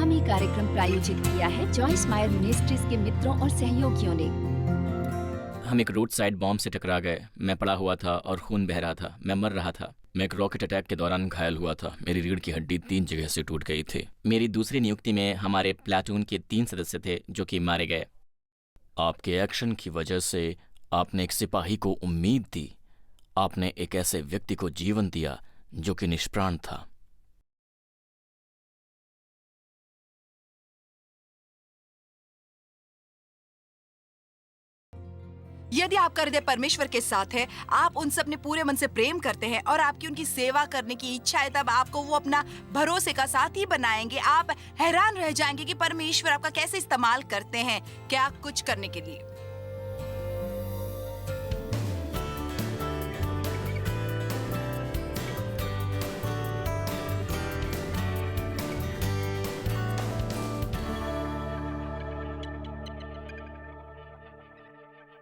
आगामी कार्यक्रम प्रायोजित किया है जॉइस मायर मिनिस्ट्रीज के मित्रों और सहयोगियों ने। हम एक रोड साइड बॉम्ब से टकरा गए। मैं पड़ा हुआ था और खून बह रहा था। मैं मर रहा था। मैं एक रॉकेट अटैक के दौरान घायल हुआ था। मेरी रीढ़ की हड्डी 3 जगह से टूट गई थी। मेरी दूसरी नियुक्ति में हमारे प्लाटून के 3 सदस्य थे जो कि मारे गए। आपके एक्शन की वजह से आपने एक सिपाही को उम्मीद दी। आपने एक ऐसे व्यक्ति को जीवन दिया जो कि निष्प्राण था। यदि आपका हृदय परमेश्वर के साथ है, आप उन सब ने पूरे मन से प्रेम करते हैं और आपकी उनकी सेवा करने की इच्छा है, तब आपको वो अपना भरोसे का साथी बनाएंगे। आप हैरान रह जाएंगे कि परमेश्वर आपका कैसे इस्तेमाल करते हैं, क्या कुछ करने के लिए।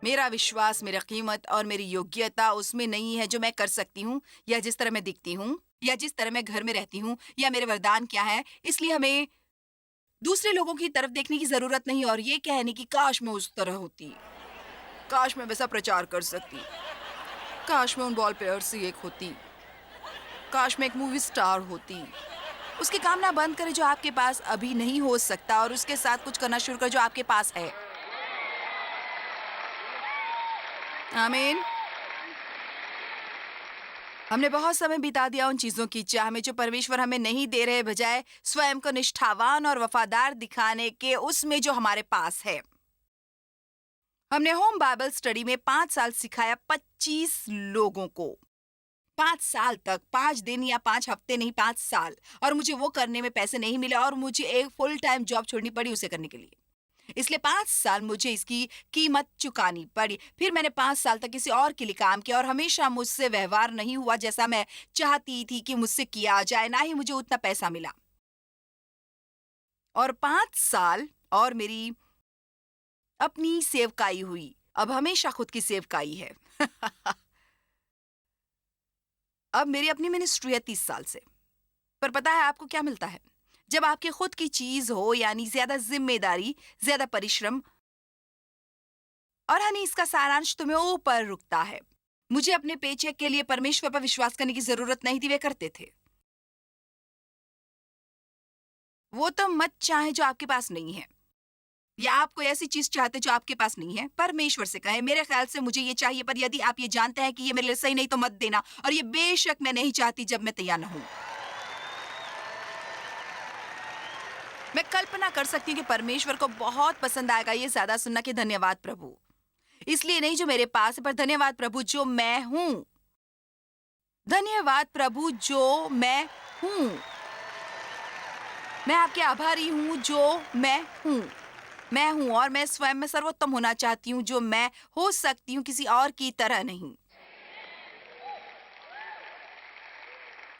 मेरा विश्वास, मेरा कीमत और मेरी योग्यता उसमें नहीं है जो मैं कर सकती हूँ या जिस तरह मैं दिखती हूँ या जिस तरह मैं घर में रहती हूँ या मेरे वरदान क्या है। इसलिए हमें दूसरे लोगों की तरफ देखने की जरूरत नहीं और ये कहने की काश मैं उस तरह होती, काश मैं वैसा प्रचार कर सकती, काश मैं उन बॉल प्लेयर से एक होती, काश मैं एक मूवी स्टार होती। उसके काम ना बंद करें जो आपके पास अभी नहीं हो सकता और उसके साथ कुछ करना शुरू करें जो आपके पास है। आमीन। हमने बहुत समय बिता दिया उन चीजों की चाह में जो परमेश्वर हमें नहीं दे रहे, बजाय स्वयं को निष्ठावान और वफादार दिखाने के उसमें जो हमारे पास है। हमने होम बाइबल स्टडी में 5 साल सिखाया 25 लोगों को। 5 साल तक, 5 दिन या 5 हफ्ते नहीं, 5 साल। और मुझे वो करने में पैसे नहीं मिले और मुझे एक फुल टाइम जॉब छोड़नी पड़ी उसे करने के लिए। इसलिए 5 साल मुझे इसकी कीमत चुकानी पड़ी। फिर मैंने 5 साल तक किसी और के लिए काम किया और हमेशा मुझसे व्यवहार नहीं हुआ जैसा मैं चाहती थी कि मुझसे किया जाए, ना ही मुझे उतना पैसा मिला। और 5 साल और मेरी अपनी सेवकाई हुई। अब हमेशा खुद की सेवकाई है। अब मेरी अपनी मिनिस्ट्री है 30 साल से। पर पता है आपको क्या मिलता है? जब आपकी खुद की चीज हो, यानी ज्यादा जिम्मेदारी, ज्यादा परिश्रम, और हनी इसका सारांश तुम्हें ऊपर रुकता है। मुझे अपने पेचेक के लिए परमेश्वर पर विश्वास करने की जरूरत नहीं थी, वे करते थे। वो तो मत चाहे जो आपके पास नहीं है, या आप कोई ऐसी चीज चाहते जो आपके पास नहीं है। परमेश्वर से कहें, मेरे ख्याल से मुझे ये चाहिए, पर यदि आप ये जानते हैं कि ये मेरे लिए सही नहीं तो मत देना, और ये बेशक मैं नहीं चाहती जब मैं तैयार न हूं। मैं कल्पना कर सकती हूँ कि परमेश्वर को बहुत पसंद आएगा ये ज्यादा सुनना कि धन्यवाद प्रभु, इसलिए नहीं जो मेरे पास है, पर धन्यवाद प्रभु जो मैं हूं। धन्यवाद प्रभु जो मैं हूं। मैं आपके आभारी हूं जो मैं हूं। मैं हूं और मैं स्वयं में सर्वोत्तम होना चाहती हूं जो मैं हो सकती हूं, किसी और की तरह नहीं।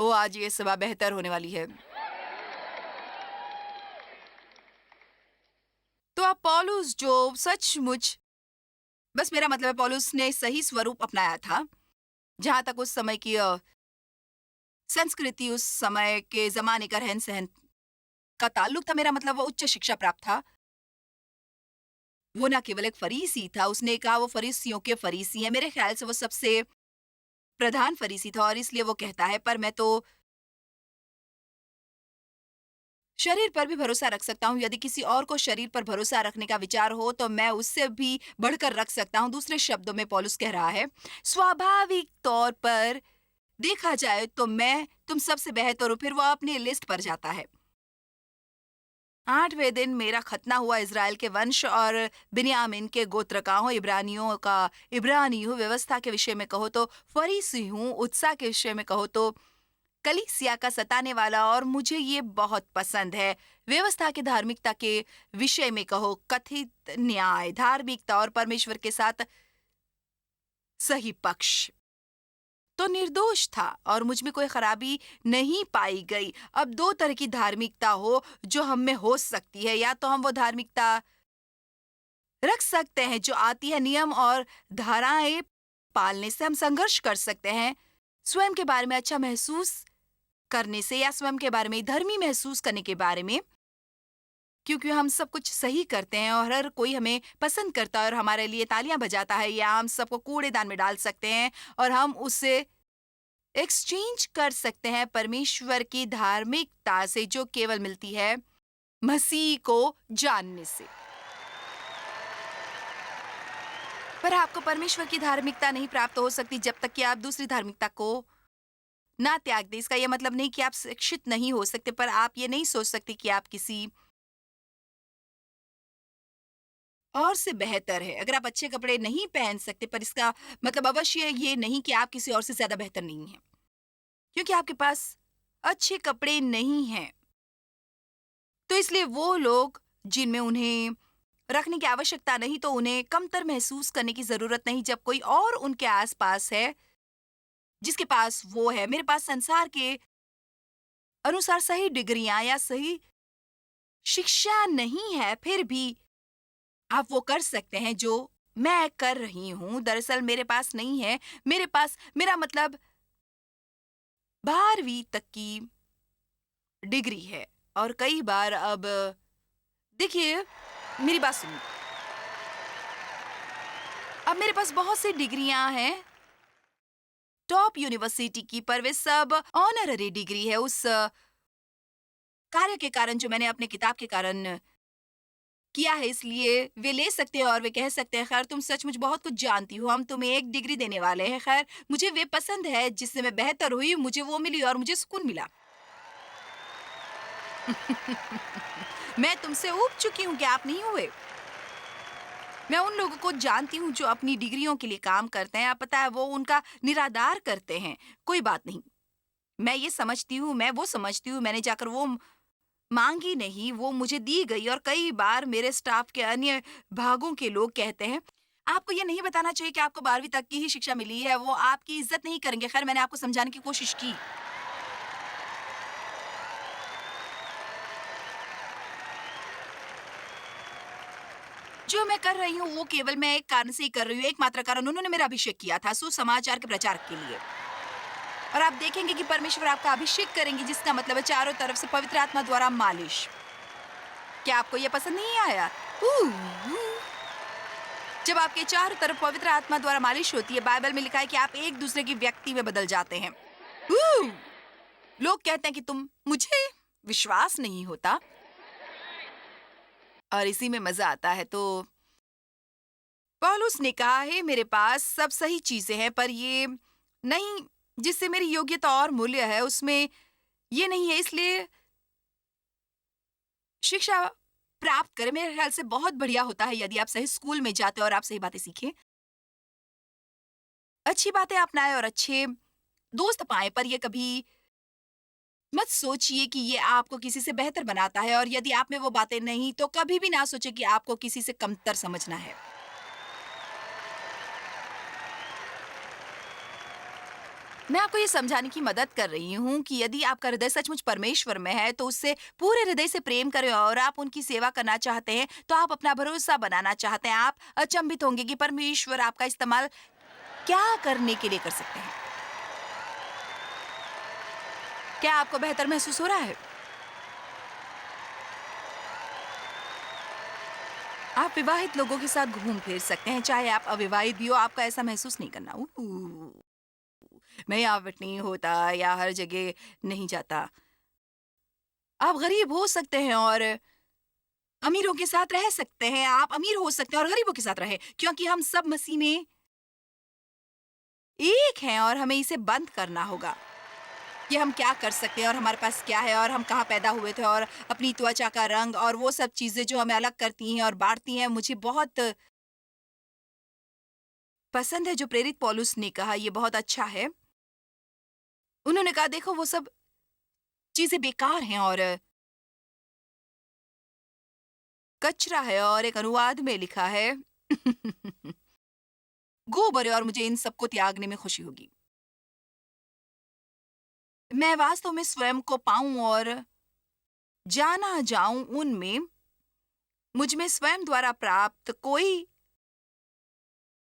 ओ, आज ये सभा बेहतर होने वाली है। तो अब पौलुस जो सचमुच, बस मेरा मतलब है पौलुस ने सही स्वरूप अपनाया था। जहां तक उस समय की संस्कृति, उस समय के जमाने का रहन सहन का ताल्लुक था, मेरा मतलब वो उच्च शिक्षा प्राप्त था। वो ना केवल एक फरीसी था, उसने कहा वो फरीसियों के फरीसी है। मेरे ख्याल से वो सबसे प्रधान फरीसी था और इसलिए वो कहता है, पर मैं तो शरीर पर भी भरोसा रख सकता हूँ। यदि किसी और को शरीर पर भरोसा रखने का विचार हो तो मैं उससे भी बढ़कर रख सकता हूँ। दूसरे शब्दों में पौलुस कह रहा है, स्वाभाविक तौर पर देखा जाए तो मैं तुम सबसे बेहतर हूँ। फिर वो अपनी लिस्ट पर जाता है। 8वें दिन मेरा खतना हुआ इज़राइल के वंश और बिन्यामीन के गोत्र का हूँ। इब्रानियों का इब्रानी हूँ। व्यवस्था के विषय में कहो तो फरीसी हूँ। उत्साह के विषय में कहो तो कलीसिया का सताने वाला, और मुझे ये बहुत पसंद है। व्यवस्था की धार्मिकता के विषय में कहो कथित न्याय, धार्मिकता और परमेश्वर के साथ सही पक्ष। तो निर्दोष था और मुझ में कोई खराबी नहीं पाई गई। अब 2 तरह की धार्मिकता हो जो हम में हो सकती है। या तो हम वो धार्मिकता रख सकते हैं जो आती है नियम और धाराएं पालने से। हम संघर्ष कर सकते हैं स्वयं के बारे में अच्छा महसूस करने से, या स्वयं के बारे में धर्मी महसूस करने के बारे में। क्योंकि हम सब कुछ सही करते हैं और हर कोई हमें पसंद करता है और हमारे लिए तालियां बजाता है, या हम सबको कूड़ेदान में डाल सकते हैं और हम उससे एक्सचेंज कर सकते हैं परमेश्वर की धार्मिकता से, जो केवल मिलती है मसीह को जानने से। पर आपको परमेश्वर की धार्मिकता नहीं प्राप्त हो सकती जब तक कि आप दूसरी धार्मिकता को ना त्याग दें। इसका यह मतलब नहीं कि आप शिक्षित नहीं हो सकते, पर आप ये नहीं सोच सकते कि आप किसी और से बेहतर है। अगर आप अच्छे कपड़े नहीं पहन सकते, पर इसका मतलब अवश्य ये नहीं कि आप किसी और से ज़्यादा बेहतर नहीं हैं, क्योंकि आपके पास अच्छे कपड़े नहीं हैं। तो इसलिए वो लोग जिनमें उन्हें रखने की आवश्यकता नहीं, तो उन्हें कमतर महसूस करने की ज़रूरत नहीं जब कोई और उनके आस-पास है, जिसके पास वो है। मेरे पास संसार के अनुसार सही डिग्रियाँ या सही शिक्षा नहीं है, फिर भी आप वो कर सकते हैं जो मैं कर रही हूँ। दरअसल मेरे पास नहीं है, मेरे पास मेरा मतलब 12वीं तक की डिग्री है। और कई बार अब देखिए, मेरी बात सुनिए, अब मेरे पास बहुत सी डिग्रियाँ हैं टॉप यूनिवर्सिटी की, पर वे सब ऑनररी डिग्री है उस कार्य के कारण जो मैंने अपने किताब के कारण किया है। इसलिए वे ले सकते हैं और वे कह सकते हैं, खैर तुम सचमुच बहुत कुछ जानती हो, हम तुम्हें एक डिग्री देने वाले हैं। खैर मुझे वे पसंद है जिससे मैं बेहतर हुई, मुझे वो मिली और मुझे सुकून मिला। मैं तुमसे ऊब चुकी हूँ कि आप नहीं हुए। मैं उन लोगों को जानती हूँ जो अपनी डिग्रियों के लिए काम करते हैं, आप पता है वो उनका निरादार करते हैं। कोई बात नहीं, मैं ये समझती हूँ, मैं वो समझती हूँ, मैंने जाकर वो मांगी नहीं, वो मुझे दी गई। और कई बार मेरे स्टाफ के अन्य भागों के लोग कहते हैं, आपको ये नहीं बताना चाहिए कि आपको 12वीं तक की ही शिक्षा मिली है, वो आपकी इज्जत नहीं करेंगे। खैर मैंने आपको समझाने की कोशिश की। जो मैं कर रही हूँ वो केवल मैं एक कारण से ही कर रही हूँ, एकमात्र कारण, उन्होंने मेरा अभिषेक किया था सुसमाचार के प्रचार के लिए। और आप देखेंगे कि परमेश्वर आपका अभिषेक करेंगे, जिसका मतलब है चारों तरफ से पवित्र आत्मा द्वारा मालिश। क्या आपको ये पसंद नहीं आया? ऊ, ऊ। जब आपके चारों तरफ पवित्र आत्मा द्वारा मालिश होती है, बाइबल में लिखा है कि आप एक दूसरे की व्यक्ति में बदल जाते हैं। ऊ। लोग कहते हैं कि मुझे विश्वास नहीं होता, और इसी में मजा आता है। तो पौलुस ने कहा है, मेरे पास सब सही चीजें हैं, पर ये नहीं जिससे मेरी योग्यता और मूल्य है, उसमें ये नहीं है। इसलिए शिक्षा प्राप्त करें। मेरे ख्याल से बहुत बढ़िया होता है यदि आप सही स्कूल में जाते और आप सही बातें सीखें, अच्छी बातें अपनाएं और अच्छे दोस्त पाएं। पर ये कभी मत सोचिए कि ये आपको किसी से बेहतर बनाता है, और यदि आप में वो बातें नहीं, तो कभी भी ना सोचे कि आपको किसी से कमतर समझना है। मैं आपको ये समझाने की मदद कर रही हूँ कि यदि आपका हृदय सचमुच परमेश्वर में है, तो उससे पूरे हृदय से प्रेम करें और आप उनकी सेवा करना चाहते हैं, तो आप अपना भरोसा बनाना चाहते हैं। आप अचंभित होंगे कि परमेश्वर आपका इस्तेमाल क्या करने के लिए कर सकते हैं। क्या आपको बेहतर महसूस हो रहा है? आप विवाहित लोगों के साथ घूम फिर सकते हैं, चाहे आप अविवाहित भी हो, आपका ऐसा महसूस नहीं करना। मैं यहाँ फिट नहीं होता या हर जगह नहीं जाता। आप गरीब हो सकते हैं और अमीरों के साथ रह सकते हैं। आप अमीर हो सकते हैं और गरीबों के साथ रहे, क्योंकि हम सब मसीह में एक हैं और हमें इसे बंद करना होगा कि हम क्या कर सकते हैं और हमारे पास क्या है और हम कहाँ पैदा हुए थे और अपनी त्वचा का रंग और वो सब चीजें जो हमें अलग करती हैं और बांटती हैं। मुझे बहुत पसंद है जो प्रेरित पौलुस ने कहा, ये बहुत अच्छा है। उन्होंने कहा, देखो वो सब चीजें बेकार हैं और कचरा है, और एक अनुवाद में लिखा है गोबर है, और मुझे इन सबको त्यागने में खुशी होगी। मैं वास्तव में स्वयं को पाऊं और जाना जाऊं उनमें, मुझ में स्वयं द्वारा प्राप्त कोई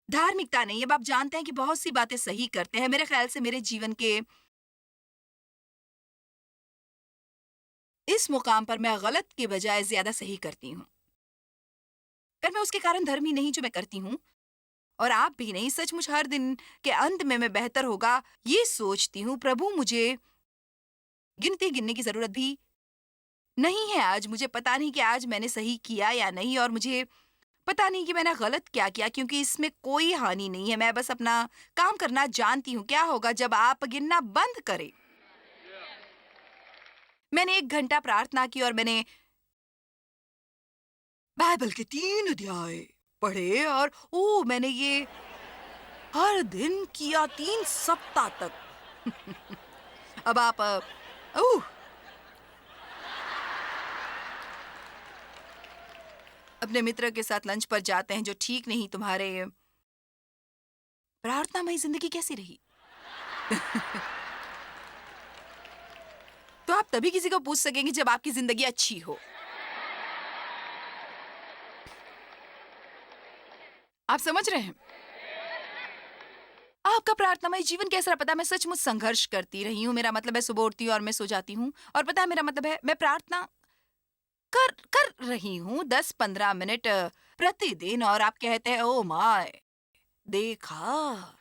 धार्मिकता नहीं है। अब आप जानते हैं कि बहुत सी बातें सही करते हैं। मेरे ख्याल से मेरे जीवन के इस मुकाम पर मैं गलत के बजाय ज्यादा सही करती हूँ। पर मैं उसके कारण धर्मी नहीं जो मैं करती हूँ, और आप भी नहीं। सचमुच हर दिन के अंत में मैं बेहतर होगा ये सोचती हूँ। प्रभु, मुझे गिनती गिनने की जरूरत भी नहीं है आज। मुझे पता नहीं कि आज मैंने सही किया या नहीं, और मुझे पता नहीं कि मैंने गलत क्या किया, क्योंकि इसमें कोई हानि नहीं है। मैं बस अपना काम करना जानती हूँ। क्या होगा जब आप गिनना बंद करें? मैंने 1 घंटा प्रार्थना की और मैंने बाइबल के 3 अध्याय पढ़े, और मैंने ये हर दिन किया 3 सप्ताह तक। अब आप ओह अपने मित्र के साथ लंच पर जाते हैं जो ठीक नहीं। तुम्हारे प्रार्थनामयी जिंदगी कैसी रही? तो आप तभी किसी को पूछ सकेंगे जब आपकी जिंदगी अच्छी हो। आप समझ रहे हैं? आपका प्रार्थनामय जीवन कैसा रहा? पता है, मैं सचमुच संघर्ष करती रही हूँ। मेरा मतलब है सुबह उठती हूँ और मैं सो जाती हूँ, और पता है मेरा मतलब है मैं प्रार्थना कर कर रही हूँ 10-15 मिनट प्रतिदिन, और आप कहते हैं ओ माय, देखा?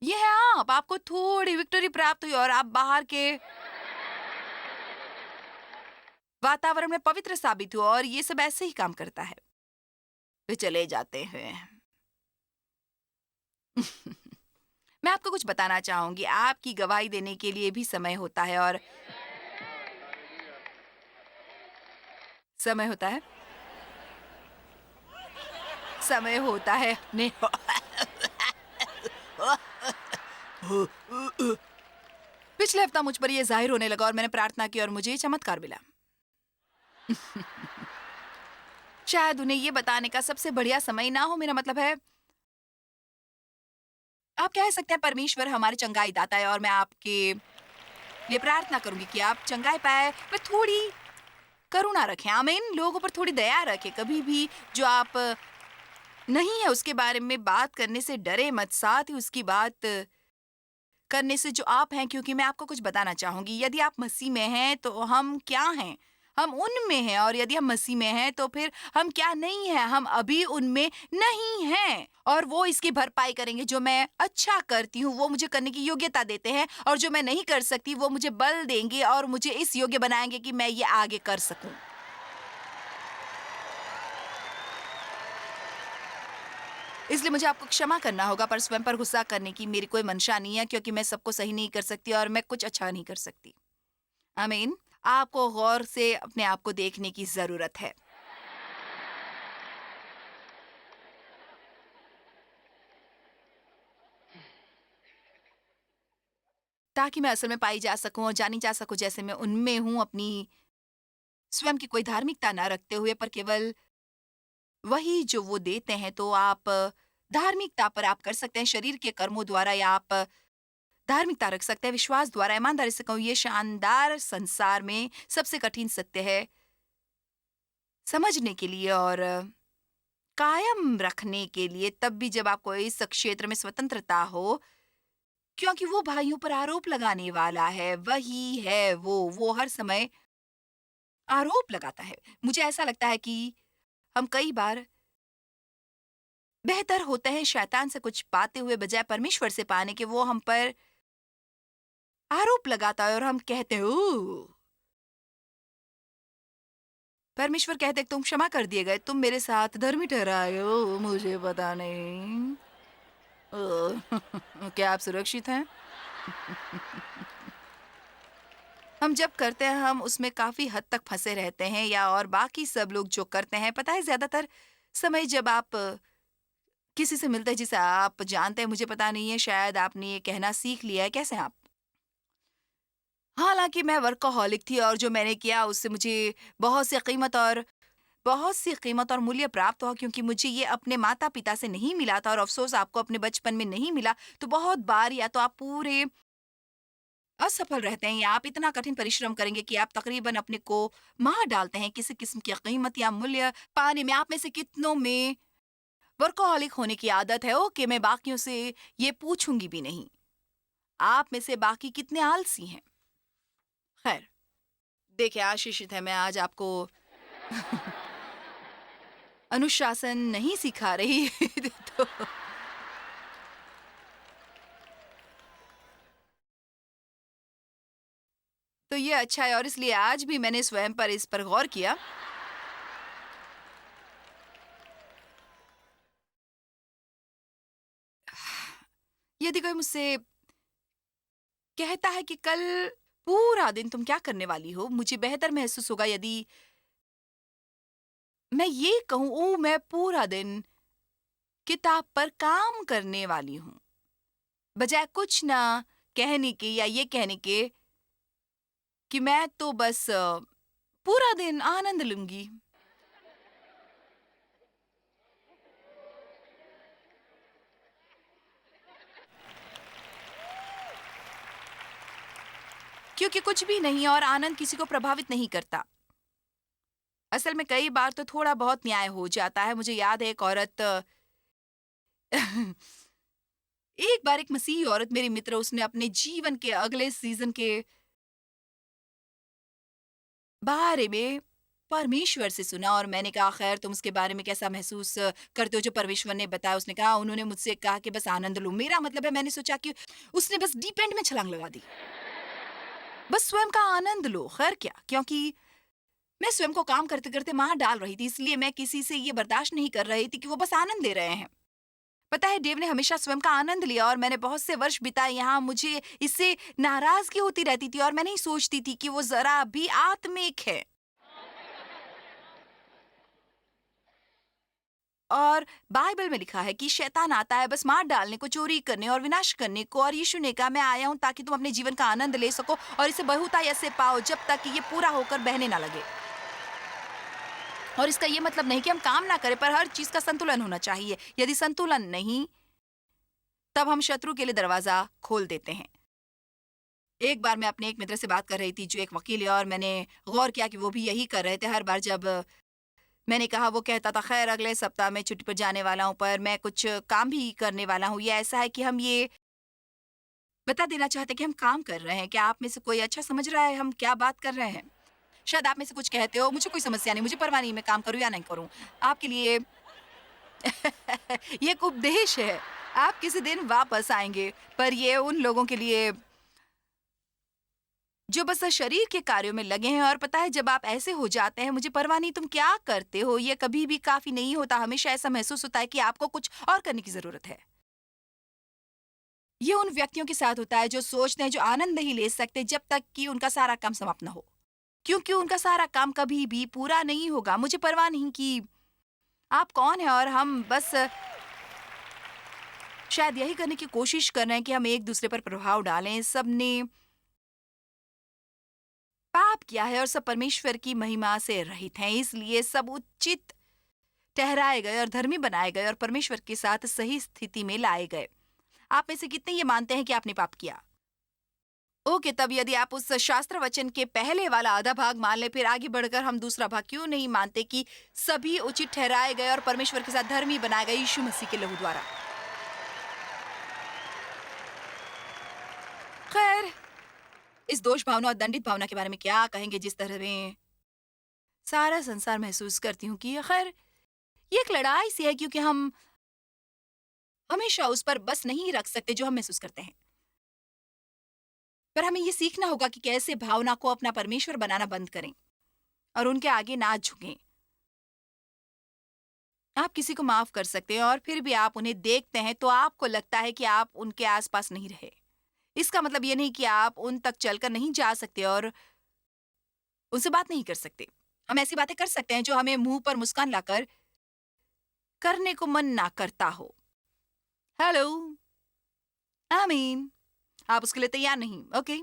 ये है आप। आपको थोड़ी विक्ट्री प्राप्त हुई और आप बाहर के वातावरण में पवित्र साबित हुआ, और ये सब ऐसे ही काम करता है। वे चले जाते हैं। मैं आपको कुछ बताना चाहूंगी। आपकी गवाही देने के लिए भी समय होता है, और समय होता है, समय होता है अपने पिछले हफ्ता मुझ पर यह जाहिर होने लगा, और मैंने प्रार्थना की और मुझे ये चमत्कार मिला। शायद उन्हें ये बताने का सबसे बढ़िया समय ना हो। मेरा मतलब है, आप कह सकते हैं परमेश्वर हमारे चंगाई दाता है, और मैं आपके लिए प्रार्थना करूंगी कि आप चंगाई पाए, पर थोड़ी करुणा रखें। आमीन। लोगों पर थोड़ी दया रखें। कभी भी जो आप नहीं है उसके बारे में बात करने से डरे मत, साथ ही उसकी बात करने से जो आप हैं, क्योंकि मैं आपको कुछ बताना चाहूंगी। यदि आप मसीह में हैं तो हम क्या हैं? हम उनमें हैं, और यदि हम मसीह में हैं तो फिर हम क्या नहीं हैं? हम अभी उनमें नहीं हैं, और वो इसकी भरपाई करेंगे। जो मैं अच्छा करती हूँ वो मुझे करने की योग्यता देते हैं, और जो मैं नहीं कर सकती वो मुझे बल देंगे और मुझे इस योग्य बनाएंगे कि मैं ये आगे कर सकूं। इसलिए मुझे आपको क्षमा करना होगा, पर स्वयं पर गुस्सा करने की मेरी कोई मंशा नहीं है, क्योंकि मैं सबको सही नहीं कर सकती और मैं कुछ अच्छा नहीं कर सकती। आमीन। आपको गौर से अपने आप को देखने की जरूरत है। ताकि मैं असल में पाई जा सकूं और जानी जा सकूं जैसे मैं उनमें हूं, अपनी स्वयं की कोई धार्मिकता ना रखते हुए, पर केवल वही जो वो देते हैं। तो आप धार्मिकता पर आप कर सकते हैं शरीर के कर्मों द्वारा, या आप धार्मिकता रख सकते हैं विश्वास द्वारा। ईमानदारी से कहूँ, ये शानदार संसार में सबसे कठिन सत्य है समझने के लिए और कायम रखने के लिए, तब भी जब आपको इस क्षेत्र में स्वतंत्रता हो, क्योंकि वो भाइयों पर आरोप लगाने वाला है। वही है वो हर समय आरोप लगाता है। मुझे ऐसा लगता है कि हम कई बार बेहतर होते हैं शैतान से कुछ पाते हुए बजाय परमेश्वर से पाने के। वो हम पर आरोप लगाता है और हम कहते हैं ओह, परमेश्वर कहते तुम क्षमा कर दिए गए, तुम मेरे साथ धर्मी ठहराए हो, मुझे पता नहीं। ओह, क्या आप सुरक्षित हैं? हम जब करते हैं हम उसमें काफी हद तक फंसे रहते हैं, या और बाकी सब लोग जो करते हैं। पता है, ज्यादातर समय जब आप किसी से मिलते हैं जिसे आप जानते हैं, मुझे पता नहीं है, शायद आपने ये कहना सीख लिया है, कैसे हैं आप? हालांकि मैं वर्कaholic थी, और जो मैंने किया उससे मुझे बहुत सी कीमत और मूल्य प्राप्त हुआ, क्योंकि मुझे ये अपने माता पिता से नहीं मिला था, और अफसोस आपको अपने बचपन में नहीं मिला। तो बहुत बार या तो आप पूरे असफल रहते हैं, या आप इतना कठिन परिश्रम करेंगे कि आप तकरीबन अपने को मार डालते हैं किसी किस्म की कीमत या मूल्य पाने में। आप में से कितनों में वर्कaholic होने की आदत है? ओके, मैं बाकियों से ये पूछूंगी भी नहीं। आप में से बाकी कितने आलसी हैं? खैर, देखिए आशीषित है मैं आज आपको अनुशासन नहीं सिखा रही तो तो ये अच्छा है और इसलिए आज भी मैंने स्वयं पर इस पर गौर किया। यदि कोई मुझसे कहता है कि कल पूरा दिन तुम क्या करने वाली हो, मुझे बेहतर महसूस होगा यदि मैं ये कहूँ, ओह! मैं पूरा दिन किताब पर काम करने वाली हूँ, बजाय कुछ ना कहने के या ये कहने के कि मैं तो बस पूरा दिन आनंद लूँगी। क्योंकि कुछ भी नहीं और आनंद किसी को प्रभावित नहीं करता। असल में कई बार तो थोड़ा बहुत न्याय हो जाता है। मुझे याद है एक औरत एक बार एक मसीही औरत मेरी मित्र उसने अपने जीवन के अगले सीज़न के बारे में परमेश्वर से सुना और मैंने कहा खैर तुम उसके बारे में कैसा महसूस करते हो जो परमेश्वर ने बताया? उसने कहा उन्होंने मुझसे कहा कि बस आनंद लो। मेरा मतलब है मैंने सोचा कि उसने बस डीप एंड में छलांग लगा दी। बस स्वयं का आनंद लो, खैर क्या? क्योंकि मैं स्वयं को काम करते-करते मार डाल रही थी, इसलिए मैं किसी से ये बर्दाश्त नहीं कर रही थी कि वो बस आनंद ले रहे हैं। पता है डेव ने हमेशा स्वयं का आनंद लिया और मैंने बहुत से वर्ष बिताए यहाँ। मुझे इससे नाराज़गी होती रहती थी और मैं नहीं सोचती थी कि वो ज़रा भी आत्मिक है। और बाइबल में लिखा है कि शैतान आता है बस मार डालने को, चोरी करने और विनाश करने को, और यीशु ने कहा मैं आया हूँ ताकि तुम अपने जीवन का आनंद ले सको और इसे बहुतायत से पाओ जब तक कि ये पूरा होकर बहने ना लगे। और इसका ये मतलब नहीं कि हम काम ना करें, पर हर चीज का संतुलन होना चाहिए। यदि संतुलन नहीं, तब हम शत्रु के लिए दरवाजा खोल देते हैं। एक बार मैं अपने एक मित्र से बात कर रही थी जो एक वकील है और मैंने गौर किया कि वो भी यही कर रहे थे। हर बार जब मैंने कहा, वो कहता था खैर अगले सप्ताह मैं छुट्टी पर जाने वाला हूँ पर मैं कुछ काम भी करने वाला हूँ। ये ऐसा है कि हम ये बता देना चाहते हैं कि हम काम कर रहे हैं। क्या आप में से कोई अच्छा समझ रहा है हम क्या बात कर रहे हैं? शायद आप में से कुछ कहते हो मुझे कोई समस्या नहीं, मुझे परवाह नहीं मैं काम करूँ या नहीं करूँ। आपके लिए ये एक उपदेश है। आप किसी दिन वापस आएँगे, पर ये उन लोगों के लिए जो बस शरीर के कार्यों में लगे हैं। और पता है जब आप ऐसे हो जाते हैं, मुझे परवाह नहीं तुम क्या करते हो, ये कभी भी काफ़ी नहीं होता। हमेशा ऐसा महसूस होता है कि आपको कुछ और करने की ज़रूरत है। ये उन व्यक्तियों के साथ होता है जो सोचते हैं, जो आनंद नहीं ले सकते जब तक कि उनका सारा काम समाप्त ना हो। क्योंकि उनका सारा काम कभी भी पूरा नहीं होगा। मुझे परवाह नहीं कि आप कौन हैं और हम बस शायद यही करने की कोशिश कर रहे हैं कि हम एक-दूसरे पर प्रभाव डालें। सबने पाप किया है और सब परमेश्वर की महिमा से रहित हैं, इसलिए सब उचित ठहराए गए और धर्मी बनाए गए और परमेश्वर के साथ सही स्थिति में लाए गए। आप में से कितने ये मानते हैं कि आपने पाप किया? ओके, तब यदि आप उस शास्त्र वचन के पहले वाला आधा भाग मान लें, फिर आगे बढ़कर हम दूसरा भाग क्यों नहीं मानते कि सभी उचित ठहराए गए और परमेश्वर के साथ धर्मी बनाए गए यीशु मसीह के लहू द्वारा। खैर, इस दोष भावना और दंडित भावना के बारे में क्या कहेंगे जिस तरह में सारा संसार महसूस करती हूँ कि खैर ये एक लड़ाई सी है, क्योंकि हम हमेशा उस पर बस नहीं रख सकते जो हम महसूस करते हैं। पर हमें ये सीखना होगा कि कैसे भावना को अपना परमेश्वर बनाना बंद करें और उनके आगे ना झुकें। आप किसी को माफ कर सकते हैं और फिर भी आप उन्हें देखते हैं तो आपको लगता है कि आप उनके आसपास नहीं रहे। इसका मतलब ये नहीं कि आप उन तक चलकर नहीं जा सकते और उनसे बात नहीं कर सकते। हम ऐसी बातें कर सकते हैं जो हमें मुंह पर मुस्कान लाकर करने को मन ना करता हो। हेलो, आमीन। आप उसके लिए तैयार नहीं, ओके?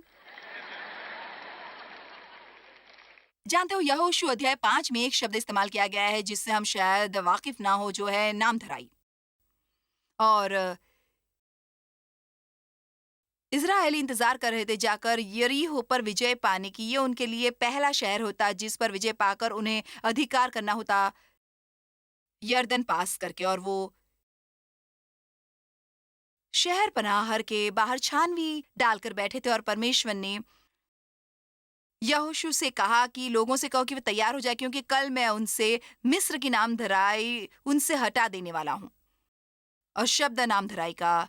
जानते हो यहोशू अध्याय 5 में एक शब्द इस्तेमाल किया गया है जिससे हम शायद वाकिफ ना हो, जो है नामधराई। और इज़राइली इंतजार कर रहे थे जाकर यरीहो पर विजय पाने की। ये उनके लिए पहला शहर होता जिस पर विजय पाकर उन्हें अधिकार करना होता यरदन पास करके। और वो शहर पनाहर के बाहर छानवी डालकर बैठे थे और परमेश्वर ने यहोशू से कहा कि लोगों से कहो कि वे तैयार हो जाए, क्योंकि कल मैं उनसे मिस्र की नामधराई उनसे हटा देने वाला हूँ। और शब्द नामधराई का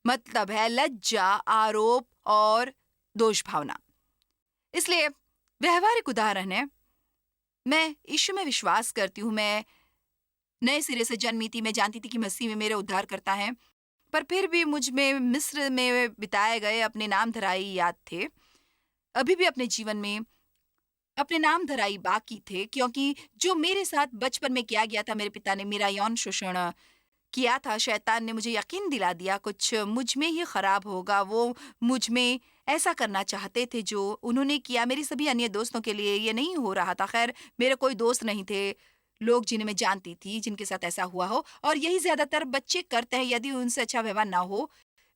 मतलब है लज्जा, आरोप और दोष भावना। इसलिए व्यवहारिक उदाहरण है, मैं यीशु में विश्वास करती हूँ, मैं नए सिरे से जन्मी थी, मैं जानती थी कि मसीह में मेरे उद्धार करता है, पर फिर भी मुझ में मिस्र में बिताए गए अपने नामधराई याद थे। अभी भी अपने जीवन में अपने नामधराई बाकी थे, क्योंकि जो मेरे साथ बचपन में किया गया था, मेरे पिता ने मेरा यौन शोषण किया था। शैतान ने मुझे यकीन दिला दिया कुछ मुझ में ही खराब होगा। वो मुझ में ऐसा करना चाहते थे जो उन्होंने किया। मेरी सभी अन्य दोस्तों के लिए ये नहीं हो रहा था। खैर, मेरे कोई दोस्त नहीं थे, लोग जिन्हें मैं जानती थी, जिनके साथ ऐसा हुआ हो। और यही ज्यादातर बच्चे करते हैं, यदि उनसे अच्छा व्यवहार ना हो।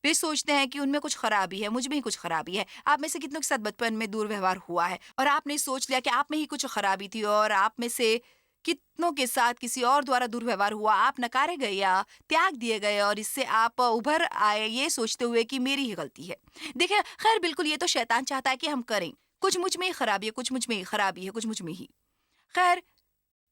वे सोचते हैं कि उनमें कुछ खराबी है, मुझ में ही कुछ खराबी है। आप में से कितनों के साथ बचपन में दुर्व्यवहार हुआ है और आपने सोच लिया कि आप में ही कुछ खराबी थी, और आप में से कितनों के साथ किसी और द्वारा दुर्व्यवहार हुआ, आप नकारे गए या त्याग दिए गए, और इससे आप उभर आए ये सोचते हुए कि मेरी ही गलती है। देखिए, खैर बिल्कुल ये तो शैतान चाहता है कि हम करें। कुछ मुझ में ही खराबी है, कुछ मुझ में ही खराबी है, कुछ मुझ में ही। खैर,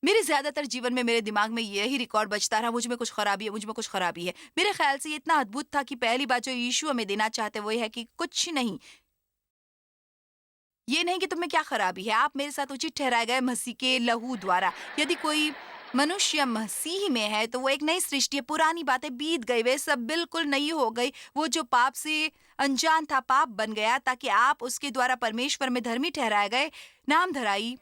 मेरे ज्यादातर जीवन में मेरे दिमाग में यही रिकॉर्ड बजता रहा, मुझ में कुछ खराबी है, मुझ में कुछ खराबी है। मेरे ख्याल से ये इतना अद्भुत था कि पहली बात जो यीशु हमें देना चाहते वो ये है कि कुछ नहीं, ये नहीं कि तुम में क्या खराबी है, आप मेरे साथ उचित ठहराए गए मसीह के लहू द्वारा। यदि कोई मनुष्य मसीह में है तो वो एक नई सृष्टि है। पुरानी बातें बीत गई, वे सब बिल्कुल नई हो गई। वो जो पाप से अनजान था, पाप बन गया, ताकि आप उसके द्वारा परमेश्वर में धर्मी ठहराए गए। नाम धराई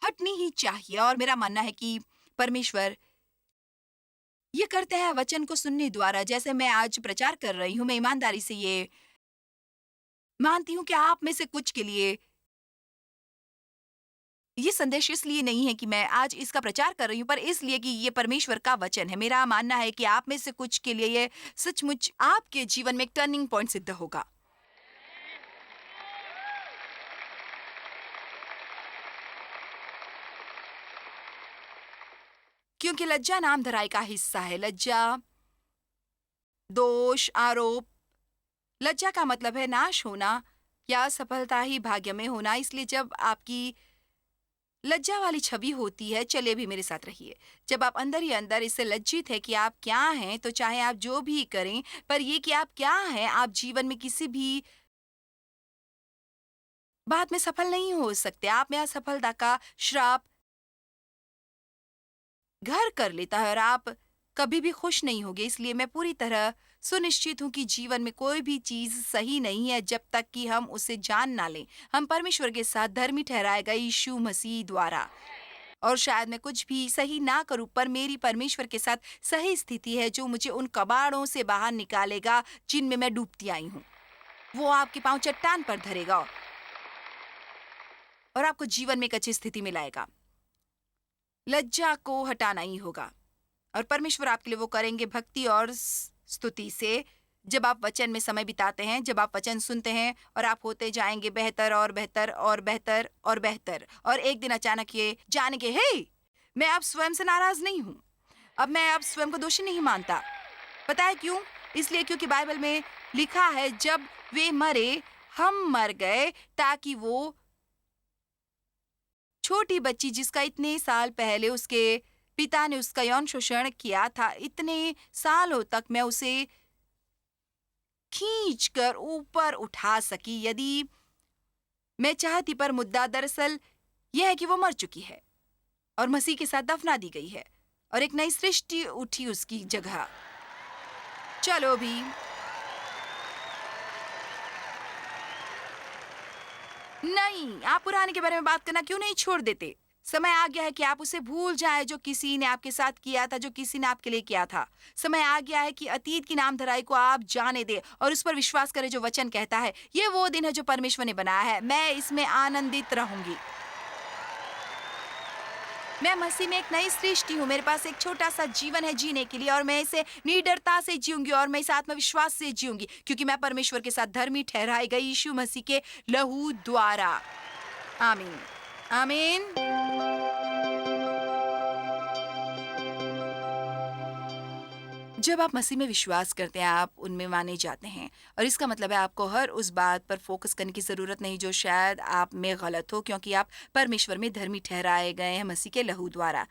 हटनी ही चाहिए, और मेरा मानना है कि परमेश्वर ये करते हैं वचन को सुनने द्वारा। जैसे मैं आज प्रचार कर रही हूँ, मैं ईमानदारी से ये मानती हूँ कि आप में से कुछ के लिए ये संदेश इसलिए नहीं है कि मैं आज इसका प्रचार कर रही हूँ, पर इसलिए कि ये परमेश्वर का वचन है। मेरा मानना है कि आप में से कुछ के लिए ये सचमुच आपके जीवन में एक टर्निंग पॉइंट सिद्ध होगा। क्योंकि लज्जा नाम धराई का हिस्सा है। लज्जा, दोष, आरोप। लज्जा का मतलब है नाश होना या असफलता ही भाग्य में होना। इसलिए जब आपकी लज्जा वाली छवि होती है, चलिए भी मेरे साथ रहिए, जब आप अंदर ही अंदर इससे लज्जित है कि आप क्या हैं, तो चाहे आप जो भी करें, पर ये कि आप क्या हैं, आप जीवन में किसी भी बात में सफल नहीं हो सकते। आप में असफलता का श्राप घर कर लेता है और आप कभी भी खुश नहीं होगे। इसलिए मैं पूरी तरह सुनिश्चित हूँ कि जीवन में कोई भी चीज सही नहीं है जब तक कि हम उसे जान ना लें। हम परमेश्वर के साथ धर्मी ठहराए गए यीशु मसीह द्वारा। और शायद मैं कुछ भी सही ना करूं, पर मेरी परमेश्वर के साथ सही स्थिति है जो मुझे उन कबाड़ों से बाहर निकालेगा जिनमें मैं डूबती आई हूँ। वो आपके पांव चट्टान पर धरेगा और आपको जीवन में एक अच्छी स्थिति में लाएगा। लज्जा को हटाना ही होगा, और परमेश्वर आपके लिए वो करेंगे भक्ति और स्तुति से। जब आप वचन में समय बिताते हैं, जब आप वचन सुनते हैं, और आप होते जाएंगे बेहतर और बेहतर और बेहतर और बेहतर। और एक दिन अचानक ये जानेंगे, हे, मैं अब स्वयं से नाराज नहीं हूं, अब मैं अब स्वयं को दोषी नहीं मानता। पता है क्यों? इसलिए क्योंकि बाइबल में लिखा है, जब वे मरे हम मर गए, ताकि वो छोटी बच्ची जिसका इतने साल पहले उसके पिता ने उसका यौन शोषण किया था, इतने सालों तक मैं उसे खींचकर ऊपर उठा सकी यदि मैं चाहती। पर मुद्दा दरअसल यह है कि वो मर चुकी है और मसीह के साथ दफना दी गई है, और एक नई सृष्टि उठी उसकी जगह। चलो भी, नहीं, आप पुराने के बारे में बात करना क्यों नहीं छोड़ देते? समय आ गया है कि आप उसे भूल जाएं जो किसी ने आपके साथ किया था, जो किसी ने आपके लिए किया था। समय आ गया है कि अतीत की नामधराई को आप जाने दें और उस पर विश्वास करें जो वचन कहता है। ये वो दिन है जो परमेश्वर ने बनाया है, मैं इसमें आनंदित रहूंगी। मैं मसीह में एक नई सृष्टि हूँ। मेरे पास एक छोटा सा जीवन है जीने के लिए, और मैं इसे निडरता से जीऊंगी और मैं इसे आत्मविश्वास से जीऊंगी, क्योंकि मैं परमेश्वर के साथ धर्मी ठहराई गई यीशु मसीह के लहू द्वारा। आमीन, आमीन। जब आप मसीह में विश्वास करते हैं, आप उनमें माने जाते हैं, और इसका मतलब है आपको हर उस बात पर फोकस करने की ज़रूरत नहीं जो शायद आप में गलत हो, क्योंकि आप परमेश्वर में धर्मी ठहराए गए हैं मसीह के लहू द्वारा।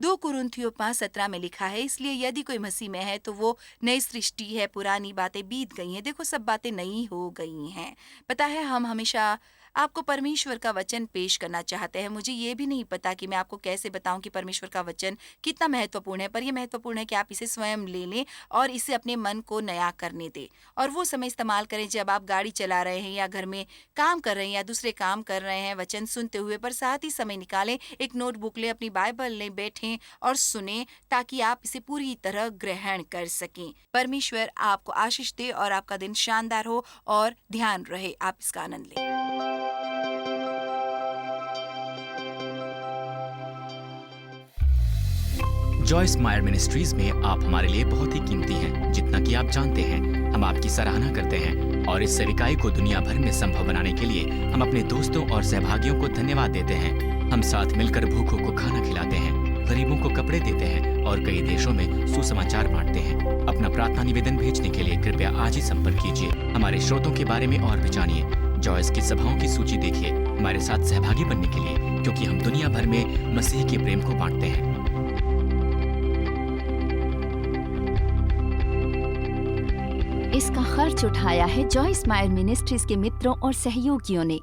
2 कुरिन्थियों 5:17 में लिखा है, इसलिए यदि कोई मसीह में है तो वो नई सृष्टि है, पुरानी बातें बीत गई हैं, देखो सब बातें नई हो गई हैं। पता है, हम हमेशा आपको परमेश्वर का वचन पेश करना चाहते हैं। मुझे ये भी नहीं पता कि मैं आपको कैसे बताऊं कि परमेश्वर का वचन कितना महत्वपूर्ण है, पर यह महत्वपूर्ण है कि आप इसे स्वयं ले लें और इसे अपने मन को नया करने दें, और वो समय इस्तेमाल करें जब आप गाड़ी चला रहे हैं या घर में काम कर रहे हैं या दूसरे काम कर रहे हैं, वचन सुनते हुए, पर साथ ही समय निकालें, एक नोटबुक लें, अपनी बाइबल लें, बैठें और सुने, ताकि आप इसे पूरी तरह ग्रहण कर सकें। परमेश्वर आपको आशीष दे और आपका दिन शानदार हो और ध्यान रहे आप इसका आनंद लें। जॉयस मायर मिनिस्ट्रीज में आप हमारे लिए बहुत ही कीमती हैं, जितना कि आप जानते हैं। हम आपकी सराहना करते हैं और इस सेविकाई को दुनिया भर में संभव बनाने के लिए हम अपने दोस्तों और सहभागियों को धन्यवाद देते हैं। हम साथ मिलकर भूखों को खाना खिलाते हैं, गरीबों को कपड़े देते हैं और कई देशों में सुसमाचार बांटते हैं। अपना प्रार्थना निवेदन भेजने के लिए कृपया आज ही संपर्क कीजिए। हमारे स्रोतों के बारे में और भी जानिए। जॉयस की सभाओं की सूची देखिए हमारे साथ सहभागी बनने के लिए, क्योंकि हम दुनिया भर में मसीह के प्रेम को बांटते हैं। इसका खर्च उठाया है जॉयस मायर मिनिस्ट्रीज के मित्रों और सहयोगियों ने।